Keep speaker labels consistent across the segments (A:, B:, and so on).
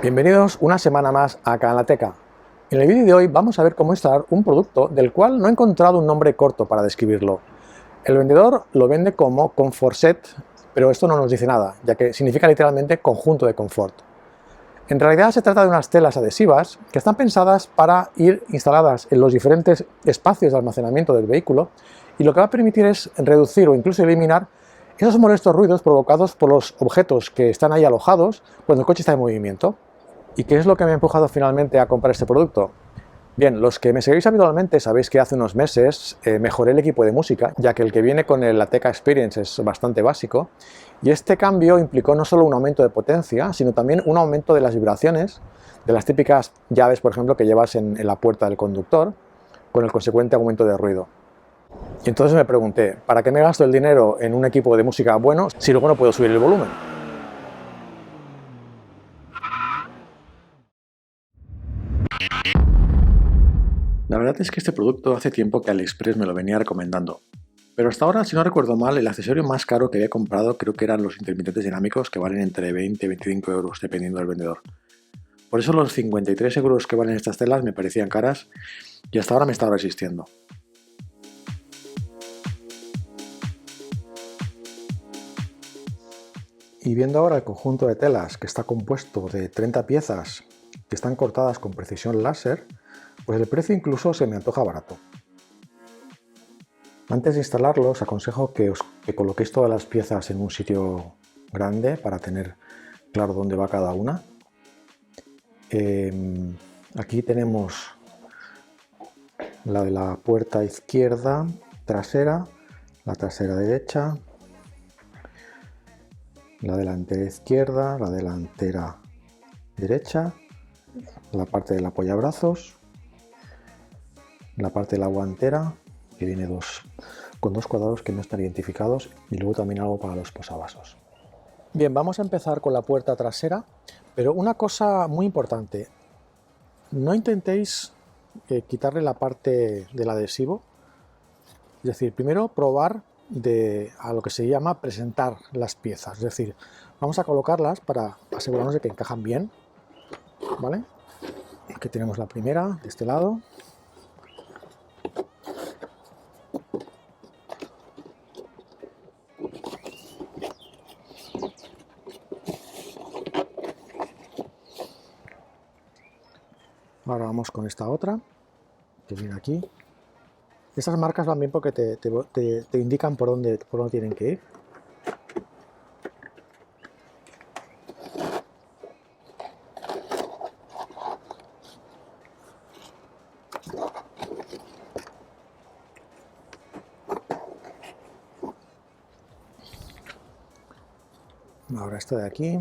A: Bienvenidos una semana más a Canalteca. En el vídeo de hoy vamos a ver cómo instalar un producto del cual no he encontrado un nombre corto para describirlo. El vendedor lo vende como Comfort Set, pero esto no nos dice nada, ya que significa literalmente conjunto de confort. En realidad se trata de unas telas adhesivas que están pensadas para ir instaladas en los diferentes espacios de almacenamiento del vehículo, y lo que va a permitir es reducir o incluso eliminar esos molestos ruidos provocados por los objetos que están ahí alojados cuando el coche está en movimiento. ¿Y qué es lo que me ha empujado finalmente a comprar este producto? Bien, los que me seguís habitualmente sabéis que hace unos meses mejoré el equipo de música, ya que el que viene con el Ateca Experience es bastante básico, y este cambio implicó no solo un aumento de potencia, sino también un aumento de las vibraciones, de las típicas llaves, por ejemplo, que llevas en la puerta del conductor, con el consecuente aumento de ruido. Y entonces me pregunté, ¿para qué me gasto el dinero en un equipo de música bueno si luego no puedo subir el volumen? La verdad es que este producto hace tiempo que AliExpress me lo venía recomendando, pero hasta ahora, si no recuerdo mal, el accesorio más caro que había comprado creo que eran los intermitentes dinámicos, que valen entre 20 y 25 euros dependiendo del vendedor. Por eso los 53 euros que valen estas telas me parecían caras y hasta ahora me estaba resistiendo. Y viendo ahora el conjunto de telas, que está compuesto de 30 piezas que están cortadas con precisión láser, pues el precio incluso se me antoja barato. Antes de instalarlo os aconsejo que coloquéis todas las piezas en un sitio grande para tener claro dónde va cada una. Aquí tenemos la de la puerta izquierda trasera, la trasera derecha, la delantera izquierda, la delantera derecha, la parte del apoyabrazos, la parte de la guantera, que viene con dos cuadrados que no están identificados, y luego también algo para los posavasos. Bien, vamos a empezar con la puerta trasera, pero una cosa muy importante, no intentéis quitarle la parte del adhesivo, es decir, primero probar a lo que se llama presentar las piezas, es decir, vamos a colocarlas para asegurarnos de que encajan bien, ¿vale? Aquí tenemos la primera de este lado. Ahora vamos con esta otra, que viene aquí. Estas marcas van bien porque te indican por dónde tienen que ir. Ahora esta de aquí.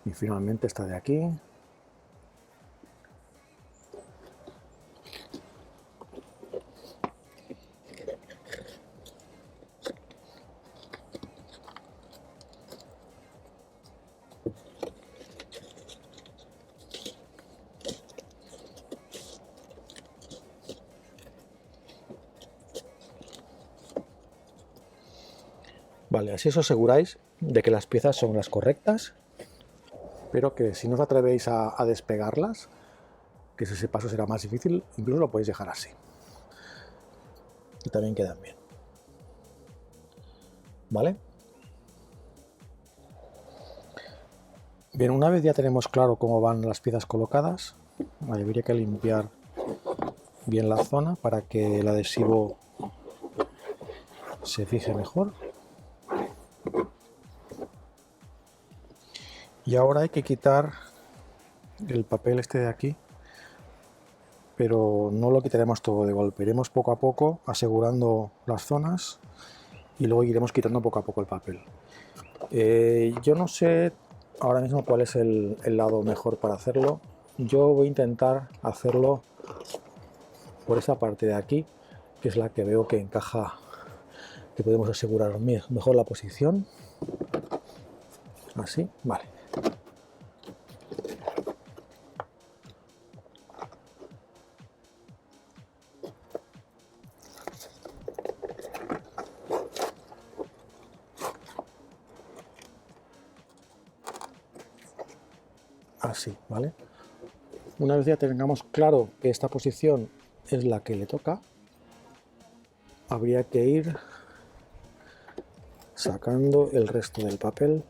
A: Y finalmente esta de aquí. Vale, así os aseguráis de que las piezas son las correctas, pero que si no os atrevéis a despegarlas, que ese paso será más difícil, incluso lo podéis dejar así. Y también quedan bien. ¿Vale? Bien, una vez ya tenemos claro cómo van las piezas colocadas, habría que limpiar bien la zona para que el adhesivo se fije mejor. Y ahora hay que quitar el papel este de aquí, pero no lo quitaremos todo de golpe, iremos poco a poco asegurando las zonas y luego iremos quitando poco a poco el papel. Yo no sé ahora mismo cuál es el lado mejor para hacerlo. Yo voy a intentar hacerlo por esa parte de aquí, que es la que veo que encaja, que podemos asegurar mejor la posición. Así, vale. así, ¿vale? Una vez ya tengamos claro que esta posición es la que le toca, habría que ir sacando el resto del papel.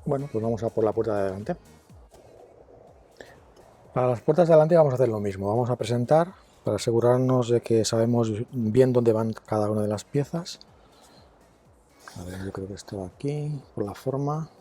A: Bueno, pues vamos a por la puerta de adelante. Para las puertas de adelante vamos a hacer lo mismo. Vamos a presentar para asegurarnos de que sabemos bien dónde van cada una de las piezas. A ver, yo creo que esto va aquí, por la forma.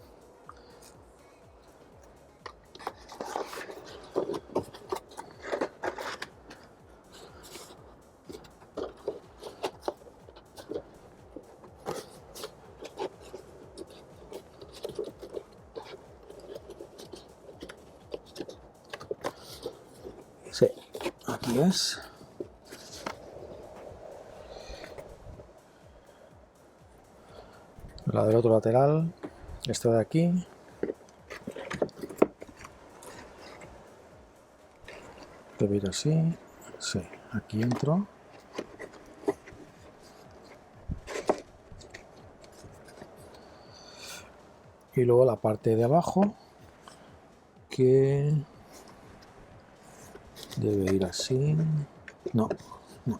A: Sí, aquí es. La del otro lateral, esta de aquí. Debe ir así. Sí, aquí entro. Y luego la parte de abajo, que debe ir así. No, no.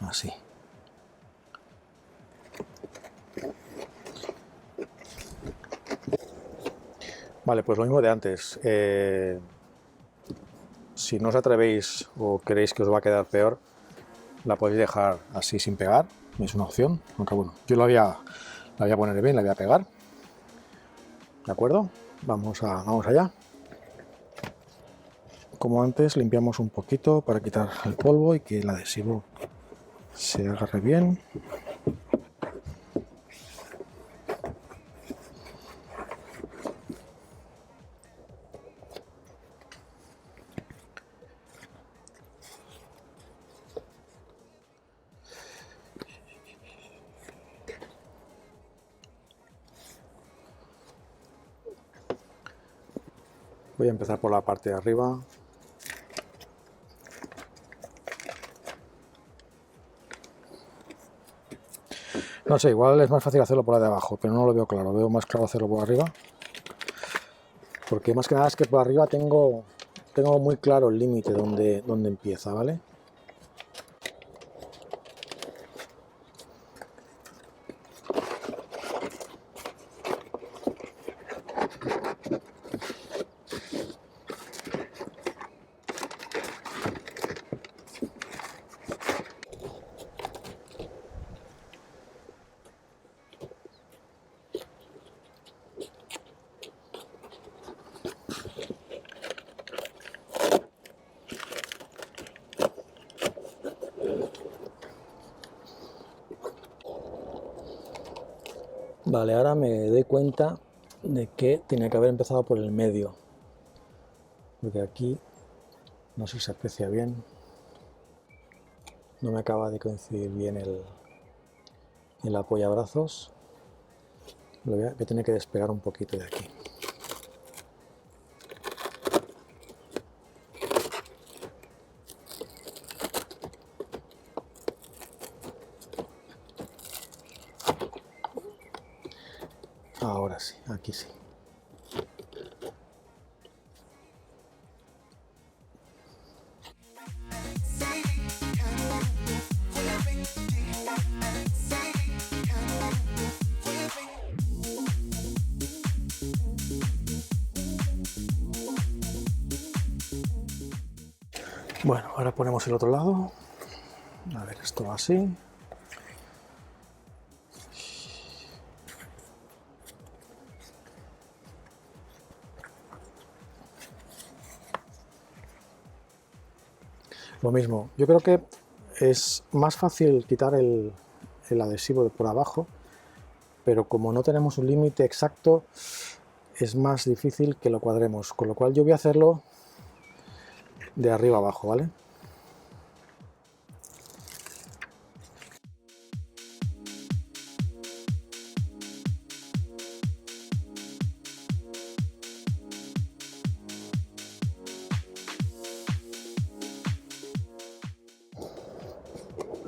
A: Así. Vale, pues lo mismo de antes. Si no os atrevéis o creéis que os va a quedar peor, la podéis dejar así sin pegar. Es una opción. Aunque bueno, yo la voy a poner bien, la voy a pegar. ¿De acuerdo? Vamos allá. Como antes, limpiamos un poquito para quitar el polvo y que el adhesivo se agarre bien. Voy a empezar por la parte de arriba. No sé, igual es más fácil hacerlo por la de abajo, pero no lo veo claro. Veo más claro hacerlo por arriba. Porque más que nada es que por arriba tengo muy claro el límite donde empieza, ¿vale? Vale, ahora me doy cuenta de que tenía que haber empezado por el medio, porque aquí no sé si se aprecia bien, no me acaba de coincidir bien el apoyabrazos. Lo voy a tener que despegar un poquito de aquí. Ahora sí, aquí sí. Bueno, ahora ponemos el otro lado. A ver, esto va así. Lo mismo, yo creo que es más fácil quitar el adhesivo de por abajo, pero como no tenemos un límite exacto, es más difícil que lo cuadremos, con lo cual yo voy a hacerlo de arriba abajo, ¿vale?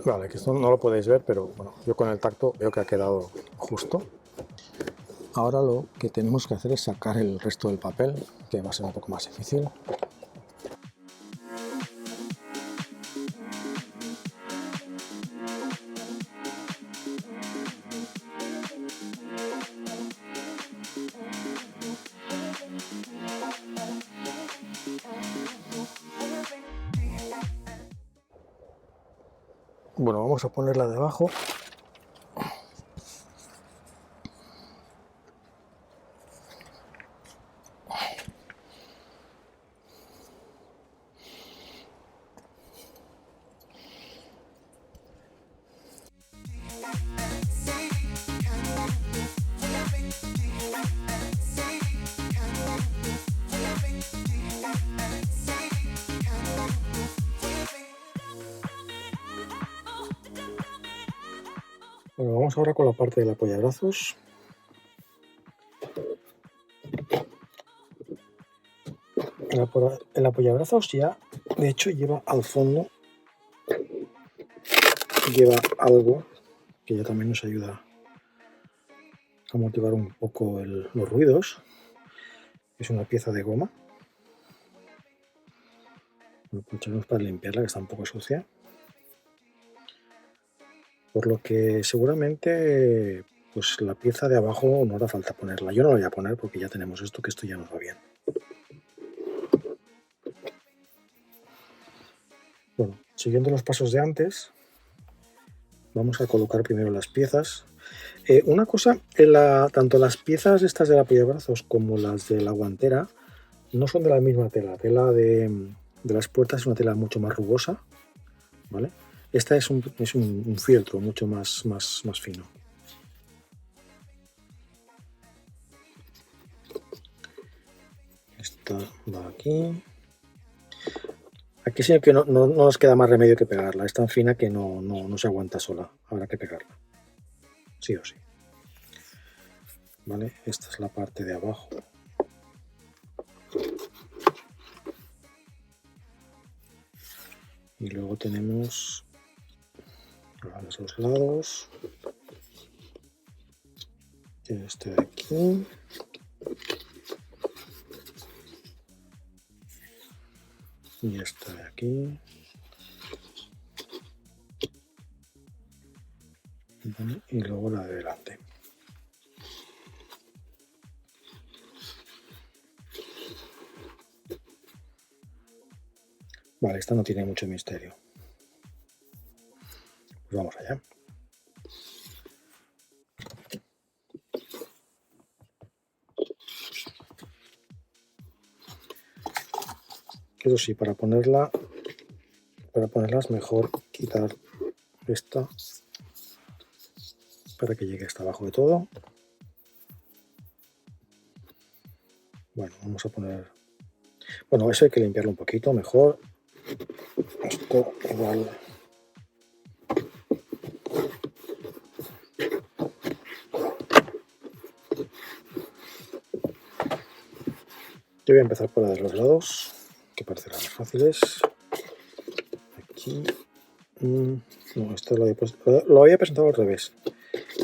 A: Vale, que esto no lo podéis ver, pero bueno, yo con el tacto veo que ha quedado justo. Ahora lo que tenemos que hacer es sacar el resto del papel, que va a ser un poco más difícil. Bueno, vamos a ponerla debajo. Bueno, vamos ahora con la parte del apoyabrazos. El apoyabrazos ya, de hecho, lleva al fondo, lleva algo que ya también nos ayuda a amortiguar un poco los ruidos. Es una pieza de goma. Lo aprovechamos para limpiarla, que está un poco sucia. Por lo que seguramente pues la pieza de abajo no hará falta ponerla. Yo no la voy a poner porque ya tenemos esto, que esto ya nos va bien. Bueno, siguiendo los pasos de antes, vamos a colocar primero las piezas. Una cosa, tanto las piezas estas del apoyabrazos como las de la guantera no son de la misma tela. La tela de las puertas es una tela mucho más rugosa, ¿vale? Esta es un fieltro mucho más fino. Esta va aquí. Aquí sí que no nos queda más remedio que pegarla. Es tan fina que no se aguanta sola. Habrá que pegarla. Sí o sí. ¿Vale? Esta es la parte de abajo. Y luego tenemos a los dos lados. Este de aquí. Y este de aquí. ¿Vale? Y luego la de delante. Vale, esta no tiene mucho misterio. Pues vamos allá. Eso sí, para ponerlas mejor quitar esta para que llegue hasta abajo de todo. Bueno, vamos a poner... Bueno, eso hay que limpiarlo un poquito mejor. Esto igual... Yo voy a empezar por la de los lados, que parecerán más fáciles. Aquí... No, esto lo había presentado al revés.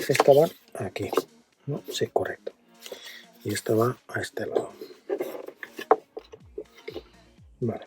A: Esta va aquí. ¿No? Sí, correcto. Y esta va a este lado. Vale.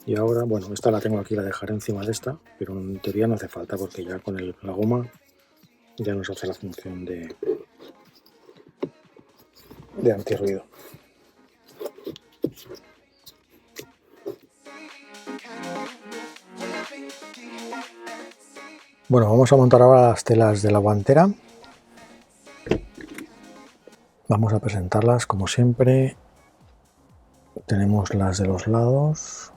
A: Y ahora, bueno, esta la tengo aquí, la dejaré encima de esta, pero en teoría no hace falta porque ya con la goma ya nos hace la función de antirruido. Bueno, vamos a montar ahora las telas de la guantera. Vamos a presentarlas como siempre. Tenemos las de los lados,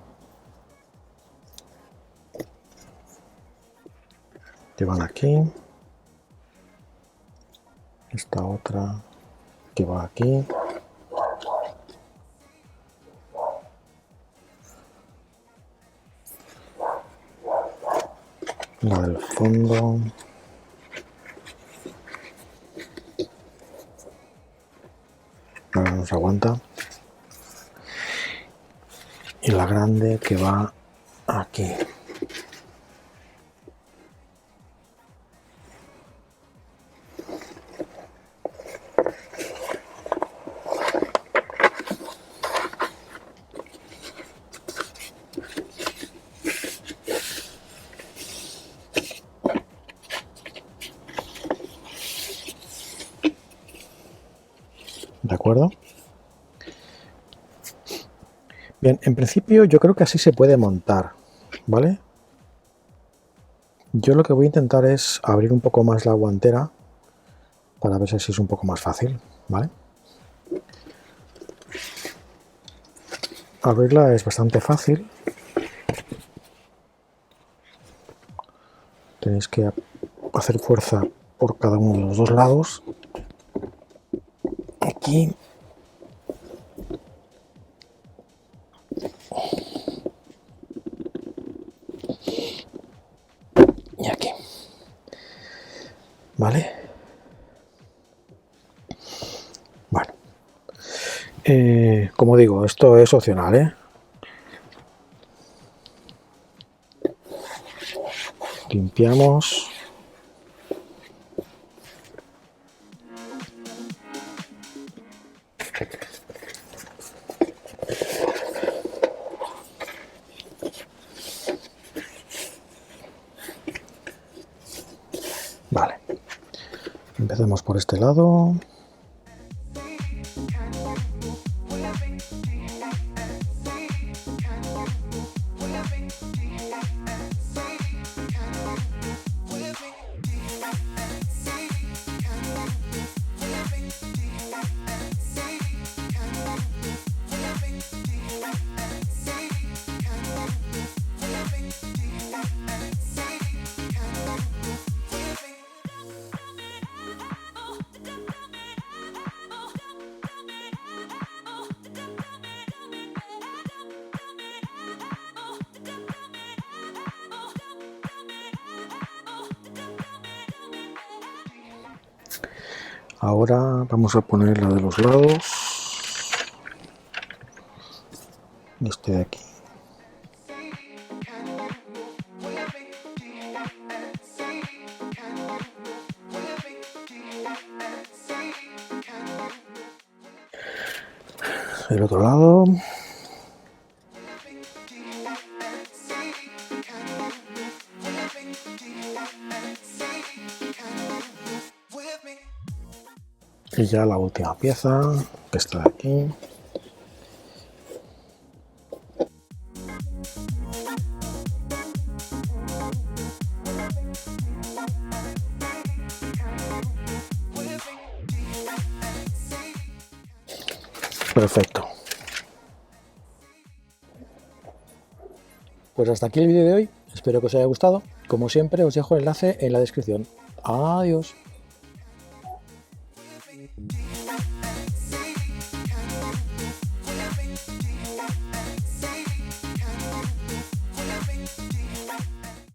A: que van aquí. Esta otra que va aquí. La del fondo. Ahora no se aguanta. Y la grande que va aquí. ¿De acuerdo? Bien, en principio yo creo que así se puede montar, ¿vale? Yo lo que voy a intentar es abrir un poco más la guantera para ver si así es un poco más fácil, ¿vale? Abrirla es bastante fácil. Tenéis que hacer fuerza por cada uno de los dos lados. Aquí. Y aquí. ¿Vale? Bueno. Como digo, esto es opcional, ¿eh? Limpiamos. Vale. Empezamos por este lado. Ahora vamos a poner la de los lados. Este de aquí. El otro lado. Y ya la última pieza, que está aquí. Perfecto. Pues hasta aquí el vídeo de hoy. Espero que os haya gustado. Como siempre, os dejo el enlace en la descripción. Adiós.